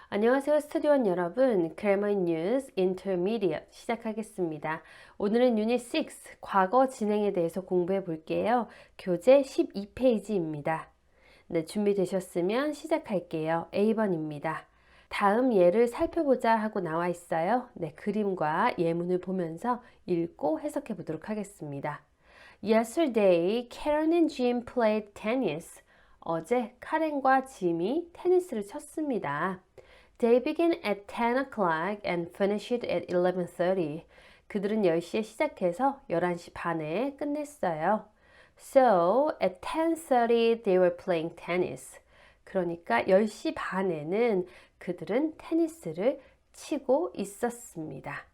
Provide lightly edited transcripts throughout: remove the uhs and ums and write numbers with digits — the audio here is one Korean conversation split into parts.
안녕하세요, 스튜디오원 여러분. Grammar News Intermediate 시작하겠습니다. 오늘은 유닛 6, 과거 진행에 대해서 공부해 볼게요. 교재 12페이지입니다. 네, 준비되셨으면 시작할게요. A번입니다. 다음 예를 살펴보자 하고 나와 있어요. 네, 그림과 예문을 보면서 읽고 해석해 보도록 하겠습니다. Yesterday, Karen and Jim played tennis. 어제 카렌과 짐이 테니스를 쳤습니다. They began at 10 o'clock and finished at 11:30. 그들은 10시에 시작해서 11시 반에 끝냈어요. So, at 10:30 they were playing tennis. 그러니까 10시 반에는 그들은 테니스를 치고 있었습니다.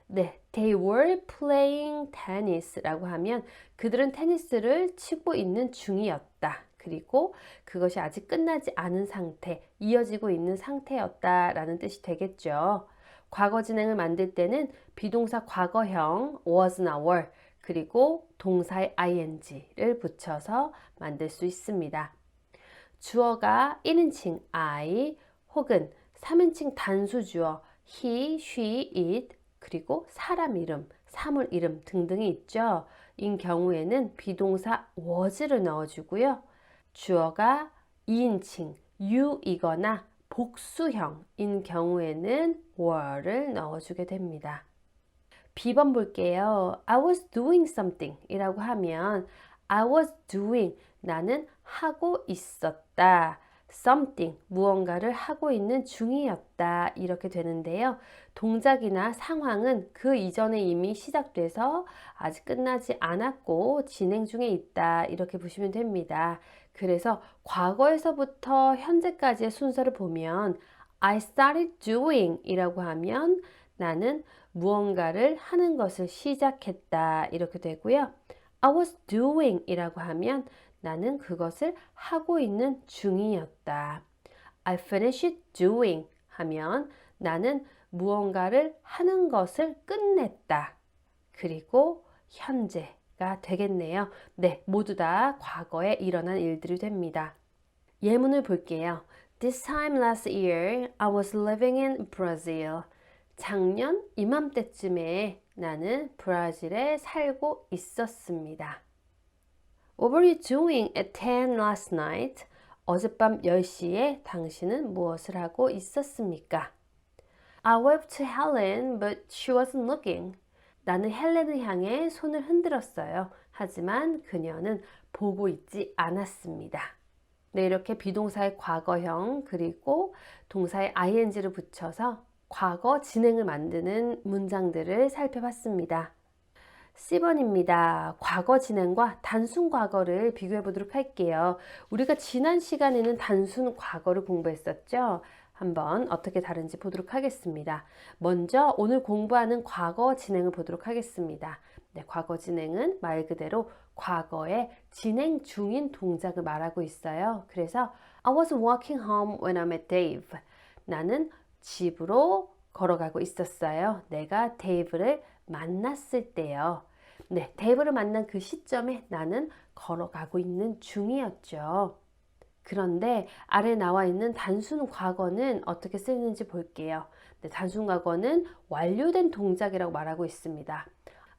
네, they were playing tennis라고 하면 그들은 테니스를 치고 있는 중이었다. 그리고 그것이 아직 끝나지 않은 상태, 이어지고 있는 상태였다라는 뜻이 되겠죠. 과거 진행을 만들 때는 비동사 과거형 was나 were 그리고 동사의 ing를 붙여서 만들 수 있습니다. 주어가 1인칭 I 혹은 3인칭 단수 주어 he, she, it 그리고 사람 이름, 사물 이름 등등이 있죠. 인 경우에는 비동사 was를 넣어주고요. 주어가 2인칭 you이거나 복수형인 경우에는 were를 넣어주게 됩니다. B번 볼게요. I was doing something 이라고 하면 I was doing 나는 하고 있었다. something 무언가를 하고 있는 중이었다 이렇게 되는데요. 동작이나 상황은 그 이전에 이미 시작돼서 아직 끝나지 않았고 진행 중에 있다 이렇게 보시면 됩니다. 그래서 과거에서부터 현재까지의 순서를 보면 I started doing 이라고 하면 나는 무언가를 하는 것을 시작했다 이렇게 되고요. I was doing 이라고 하면 나는 그것을 하고 있는 중이었다. I finished doing 하면 나는 무언가를 하는 것을 끝냈다. 그리고 현재가 되겠네요. 네, 모두 다 과거에 일어난 일들이 됩니다. 예문을 볼게요. This time last year, I was living in Brazil. 작년 이맘때쯤에 나는 브라질에 살고 있었습니다. What were you doing at 10 last night? 어젯밤 10시에 당신은 무엇을 하고 있었습니까? I waved to Helen, but she wasn't looking. 나는 헬렌을 향해 손을 흔들었어요. 하지만 그녀는 보고 있지 않았습니다. 네, 이렇게 비동사의 과거형 그리고 동사의 ing를 붙여서 과거 진행을 만드는 문장들을 살펴봤습니다. C번입니다. 과거 진행과 단순 과거를 비교해 보도록 할게요. 우리가 지난 시간에는 단순 과거를 공부했었죠. 한번 어떻게 다른지 보도록 하겠습니다. 먼저 오늘 공부하는 과거 진행을 보도록 하겠습니다. 네, 과거 진행은 말 그대로 과거에 진행 중인 동작을 말하고 있어요. 그래서 I was walking home when I met Dave. 나는 집으로 걸어가고 있었어요. 내가 데이브를 만났을 때요. 네, 데이브를 만난 그 시점에 나는 걸어가고 있는 중이었죠. 그런데 아래 나와 있는 단순 과거는 어떻게 쓰이는지 볼게요. 네, 단순 과거는 완료된 동작이라고 말하고 있습니다.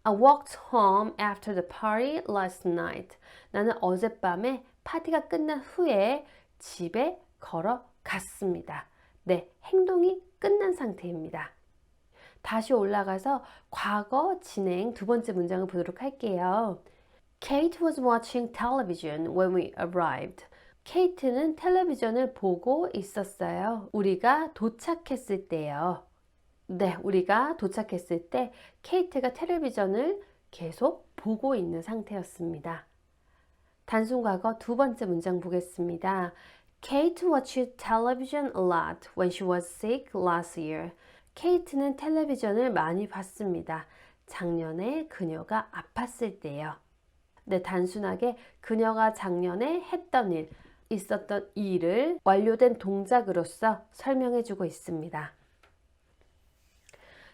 I walked home after the party last night. 나는 어젯밤에 파티가 끝난 후에 집에 걸어갔습니다. 네, 행동이 끝난 상태입니다. 다시 올라가서 과거 진행 두 번째 문장을 보도록 할게요. Kate was watching television when we arrived. 케이트는 텔레비전을 보고 있었어요. 우리가 도착했을 때요. 네, 우리가 도착했을 때 케이트가 텔레비전을 계속 보고 있는 상태였습니다. 단순 과거 두 번째 문장 보겠습니다. Kate watched television a lot when she was sick last year. 케이트는 텔레비전을 많이 봤습니다. 작년에 그녀가 아팠을 때요. 네, 단순하게 그녀가 작년에 했던 일, 있었던 일을 완료된 동작으로서 설명해주고 있습니다.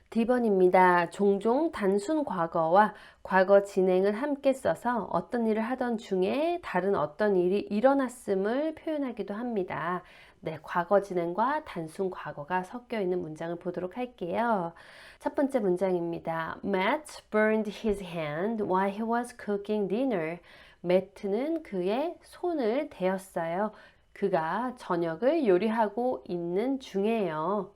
D번입니다. 종종 단순 과거와 과거 진행을 함께 써서 어떤 일을 하던 중에 다른 어떤 일이 일어났음을 표현하기도 합니다. 네, 과거 진행과 단순 과거가 섞여 있는 문장을 보도록 할게요. 첫 번째 문장입니다. Matt burned his hand while he was cooking dinner. 매트는 그의 손을 대었어요. 그가 저녁을 요리하고 있는 중이에요.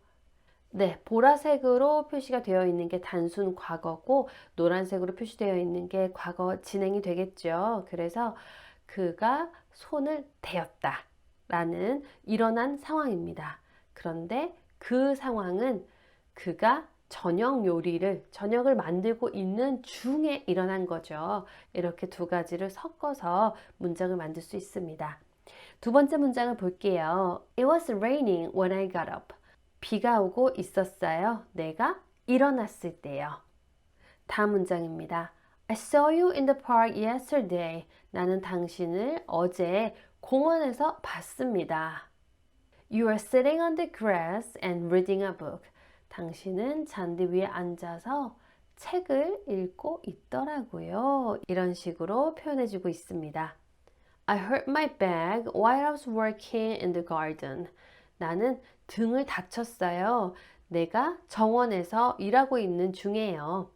네, 보라색으로 표시가 되어 있는 게 단순 과거고 노란색으로 표시되어 있는 게 과거 진행이 되겠죠. 그래서 그가 손을 대었다 라는 일어난 상황입니다. 그런데 그 상황은 그가 저녁을 만들고 있는 중에 일어난 거죠. 이렇게 두 가지를 섞어서 문장을 만들 수 있습니다. 두 번째 문장을 볼게요. It was raining when I got up. 비가 오고 있었어요. 내가 일어났을 때요. 다음 문장입니다. I saw you in the park yesterday. 나는 당신을 어제 공원에서 봤습니다. You are sitting on the grass and reading a book. 당신은 잔디 위에 앉아서 책을 읽고 있더라고요. 이런 식으로 표현해주고 있습니다. I hurt my back while I was working in the garden. 나는 등을 다쳤어요. 내가 정원에서 일하고 있는 중이에요.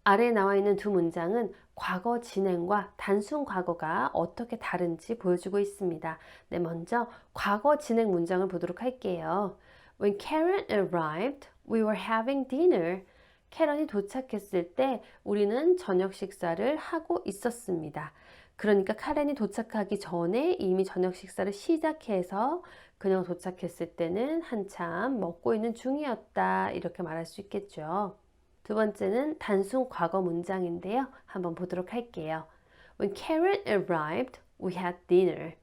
아래에 나와 있는 두 문장은 과거 진행과 단순 과거가 어떻게 다른지 보여주고 있습니다. 네, 먼저 과거 진행 문장을 보도록 할게요. When Karen arrived, we were having dinner. 캐런이 도착했을 때 우리는 저녁 식사를 하고 있었습니다. 그러니까 카렌이 도착하기 전에 이미 저녁 식사를 시작해서 그녀가 도착했을 때는 한참 먹고 있는 중이었다. 이렇게 말할 수 있겠죠. 두 번째는 단순 과거 문장인데요. 한번 보도록 할게요. When Karen arrived, we had dinner.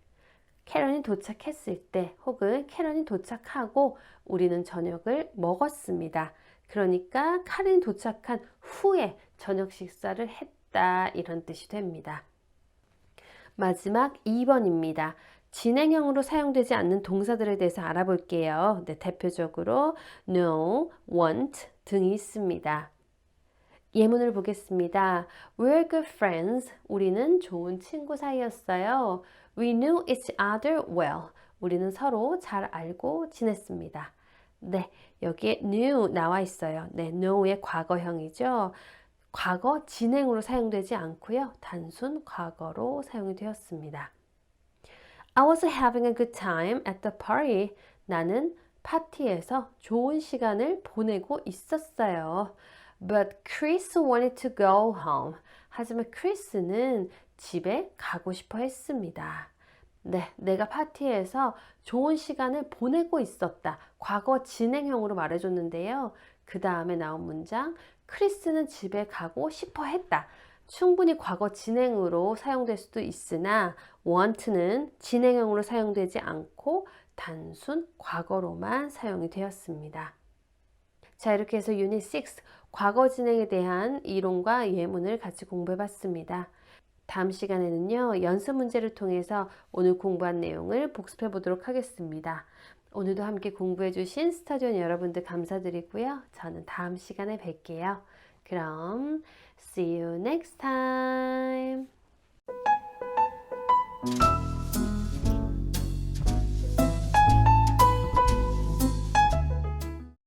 캐런이 도착했을 때 혹은 캐런이 도착하고 우리는 저녁을 먹었습니다. 그러니까 카렌이 도착한 후에 저녁 식사를 했다. 이런 뜻이 됩니다. 마지막 2번입니다. 진행형으로 사용되지 않는 동사들에 대해서 알아볼게요. 네, 대표적으로 know, want 등이 있습니다. 예문을 보겠습니다. We're good friends. 우리는 좋은 친구 사이였어요. We knew each other well. 우리는 서로 잘 알고 지냈습니다. 네, 여기에 knew 나와 있어요. 네, know의 과거형이죠. 과거 진행으로 사용되지 않고요. 단순 과거로 사용이 되었습니다. I was having a good time at the party. 나는 파티에서 좋은 시간을 보내고 있었어요. But Chris wanted to go home. 하지만 크리스는 집에 가고 싶어 했습니다. 네, 내가 파티에서 좋은 시간을 보내고 있었다. 과거 진행형으로 말해줬는데요. 그 다음에 나온 문장, 크리스는 집에 가고 싶어 했다. 충분히 과거 진행으로 사용될 수도 있으나 want는 진행형으로 사용되지 않고 단순 과거로만 사용이 되었습니다. 자, 이렇게 해서 유닛 6 과거 진행에 대한 이론과 예문을 같이 공부해 봤습니다. 다음 시간에는요, 연습 문제를 통해서 오늘 공부한 내용을 복습해 보도록 하겠습니다. 오늘도 함께 공부해 주신 스타디온 여러분들 감사드리고요. 저는 다음 시간에 뵐게요. 그럼 see you next time.